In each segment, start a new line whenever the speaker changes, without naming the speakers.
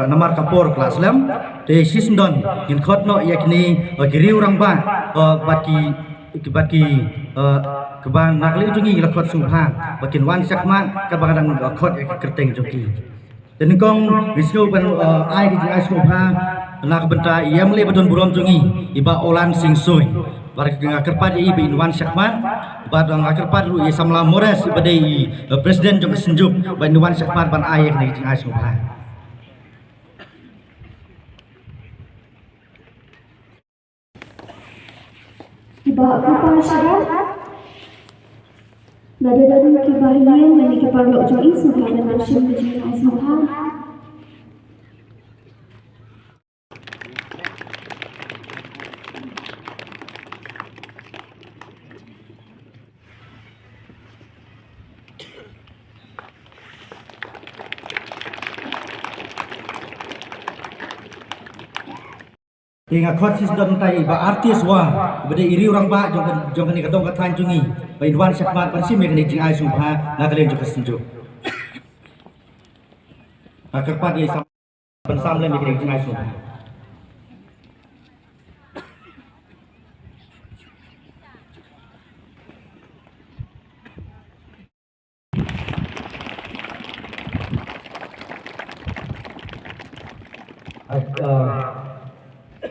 namar kapor kelas lem de sisndon in khot no yakni kiriu rang ba baki kebang nakli jungi la khot subhan bakin wan sakman kabang dang khot kerteng joki dan kong wisnu ban ai di ai subha nak benta yam le badon burom jungi iba olan sing soy bar kerpat i bin wan sakman bad kerpat ru ye samla mores badai presiden jong senjuk ban wan sakman ban ai ni ai subha
Iba apa syarat? Nada-nada kebahagiaan memiliki parlok joi sebagai mynsiem kejutan Tuhan.
Hingga khot sisndon tai ba artis wa bade iri orang ba jong ni kadong kathan jungi ba inwan sakmat pan si mekni jing ai subha na kalen jong senjuk kerpat ye sam pensam le mekni jing ai subha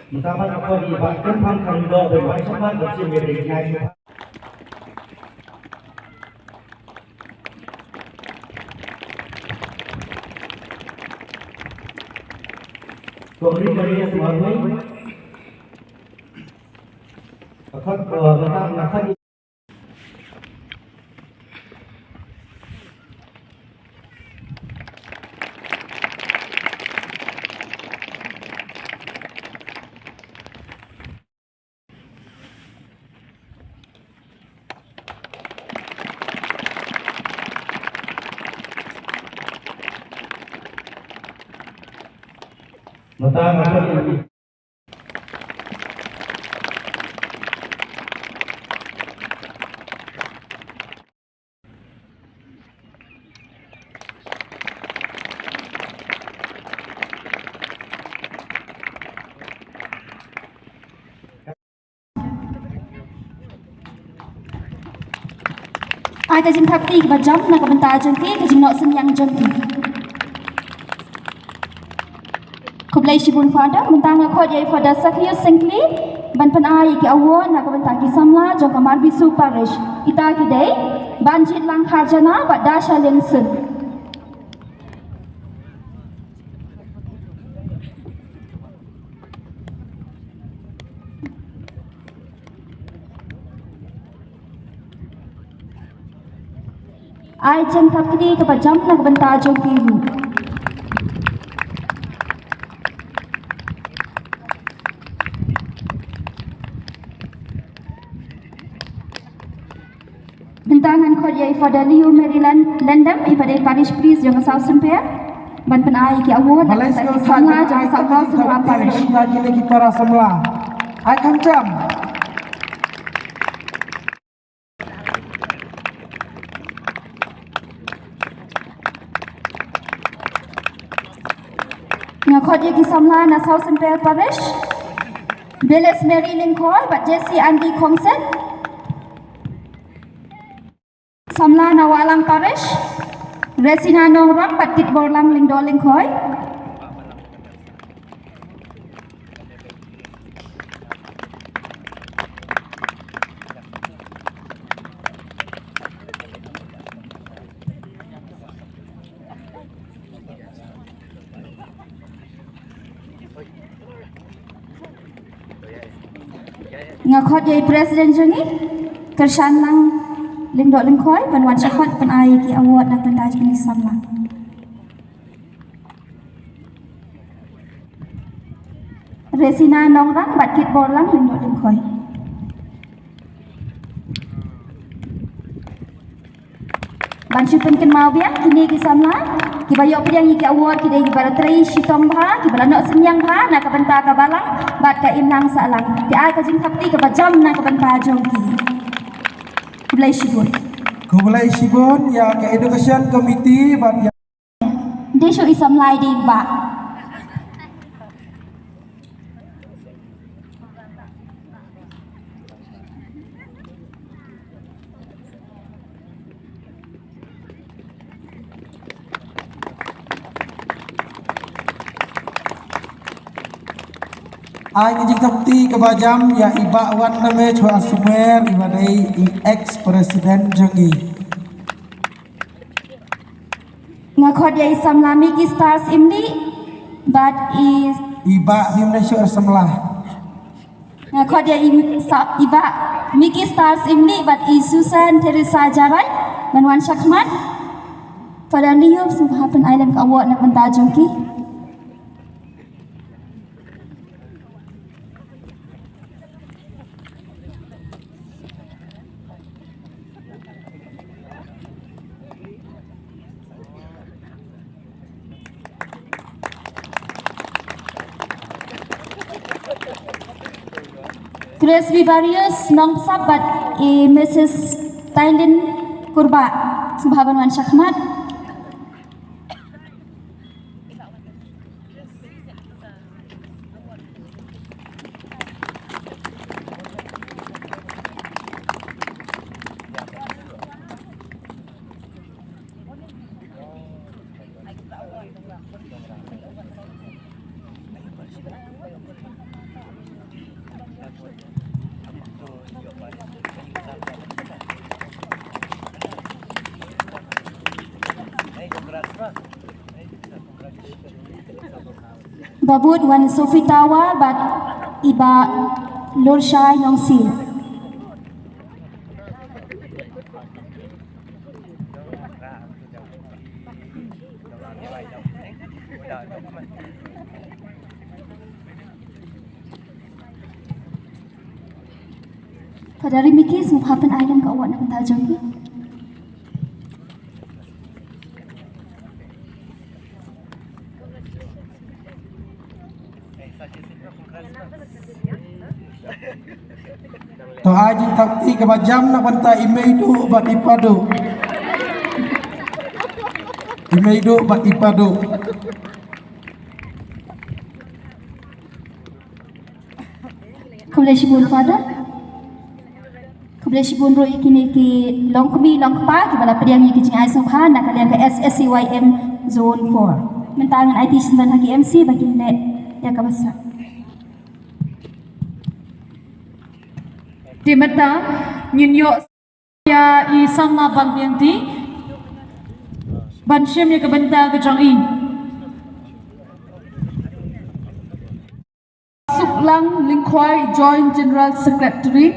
Pertama apa di bahkan pangkal do berwai sama bersih menjadi jai. Kori dari semua ini, akan datang nakal. Matang apa ini?
Ai kajing thapti ke bajam nak bentar jengki kajing nok senyang jengki. Kublai shibun fada mentang khot yai fada sakhiyo singkli ban pan ai ki awon nak bentar ki samla jong kamar bisu parish ita ki dei banjit lang kharjana ba dasha lensun. Ai jeng thapti ke bajam nak bentar jengki hu. Bentangan khot yai pada Liu Maryland Lendam ipada parish priest jong South Semper ban penai ki award dan ki samla jong South Semper parish
kita kita samla ai kam jam
ngakhot yai ki samla na South Semper parish Beles Mary Lincoln bat Jesse Andy Kongsen samla na Walang parish Resina nong ram bat kit borlang ling doling khoi ngakhot yai presiden jengi kersan lang ling dok ling khoi ban wan sakot pan ai ki award nak bentar jenis samla Resina nong rang bat kit borlang ling dok ling khoi ban syupen ken mau bia kini ki samla ki bayok pedang ki award ki dei ki bara trei shitong bha ki bara nok senyang bha nak ka bentar ka balang bat ka imlang salang ti ai ka jing thapti ka bajam nak ka bentar jong ki
Kublai Shibun ya ke Education Committee ban ya
Desho isam lai di ba
ai ngejing tapti kebajam ya iba wan name chua sumer ibadai ex president jangi
Ngakhot ya samla miki stars imni but is
iba himne chua samlah
ngakhot ya iba miki stars imni but is Susan Teresa Jarai Manwan Shakman pada niup subhapan island ka awak nak pentajung ki Grace Vivarius Nong Sabat Mrs. Tailin Kurba Subhaban Wan Syakmat Babut Wan Sofi Tawa Bat Iba Lur Shai Nong Si Padari Miki Subhapan Island ka awak nak pentajung ki
to ai jing tapti kebajam nak banta imeidu bat ipadu imeidu bat ipadu
Kublai Shibun Father Kublai Shibun Roi kini ki long kemi long kepa ki bala pediang yi ki jing ai songhan nak kalian ke SSCYM Zone 4 mentangan IT 9 haki MC bagi nek ya kabasa
Di mata nyinyo ya i samla bang yang di mynsiem ya kebenta ke jong i Suklang Lingkwai Joint General Secretary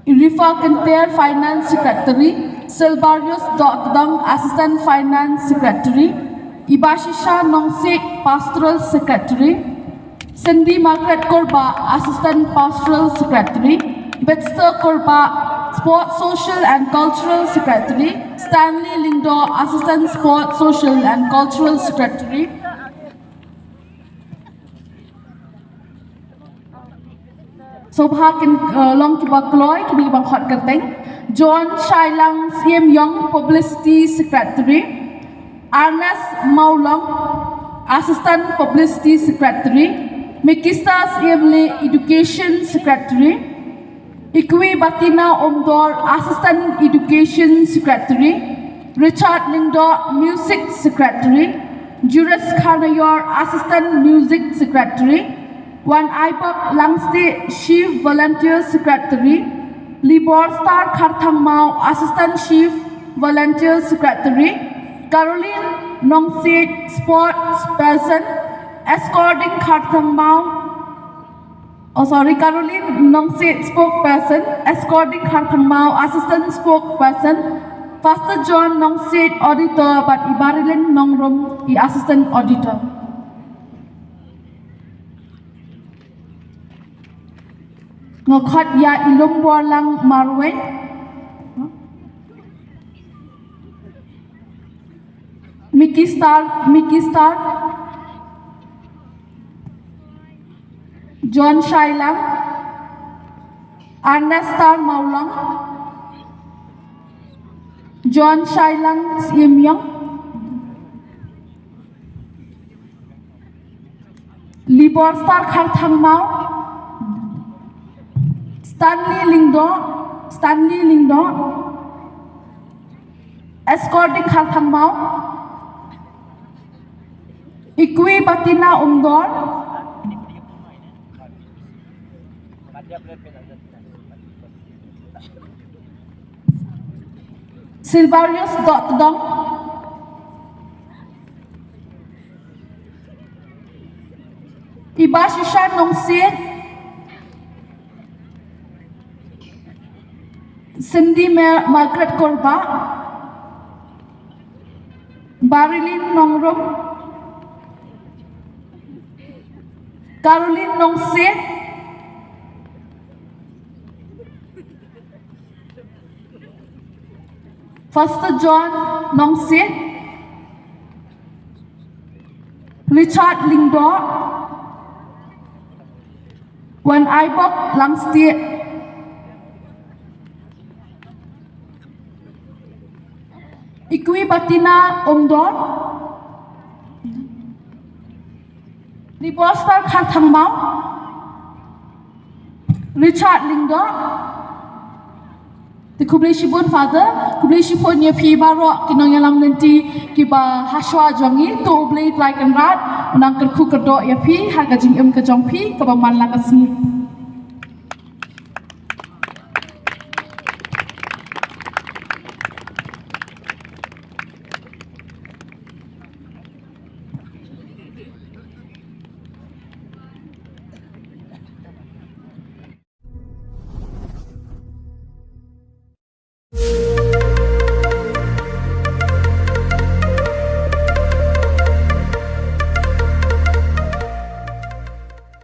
Rifa Kenter Finance Secretary Silbarius Dokdang Assistant Finance Secretary Ibashisha Nongsek Pastoral Secretary Cindy Margaret Korba, Assistant Pastoral Secretary, Betster Korba, Sport Social and Cultural Secretary, Stanley Lindo, Assistant Sport Social and Cultural Secretary, Sobha Long Kibakloy, Kini Bang Hot Kerteng, John Shailang Siem Young, Publicity Secretary, Ernest Maulong, Assistant Publicity Secretary, Mikistas Emily Education Secretary, Ikwi Batina Omdor Assistant Education Secretary, Richard Lindor Music Secretary, Juris Khanayor Assistant Music Secretary, Wan Aibak Langste Chief Volunteer Secretary, Libor Star Kharthangmao Assistant Chief Volunteer Secretary, Caroline Nongset Sports Person, Escorting Caroline Nongset Spokesperson, Escorting Kharthangmao Assistant Spokesperson, Pastor John Nongset Auditor, but Ibarilin Nongrom, the Assistant Auditor. Ngakhat ya ilum Balang Marwen, Mickey Star, John Shailang, Ernest Maulong, John Shailang Siem Young, Libor Star Kharthangmao, Stanley Lindo, Escorting Kharthangmao, Ikwi Batina Umdor, Silvarius dot dong. Iba Shishan Nong Sit. Cindy Margaret Korba. Barilyn Nongrum. Caroline Nong Sit. Foster John Nong Sit. Richard Lingdor. Wan Ibok Langstiet. Ikui Batina Omdor. Libostar Kharthangmau. Richard Lingdor. The Kublai Shibun father, Kublai Shibun ya pi barok kinong yalam nanti kiba haswa jongi to blade like and rat, unang kerku kerdok ya pi harga jing kejong pi kabang man lang asmi.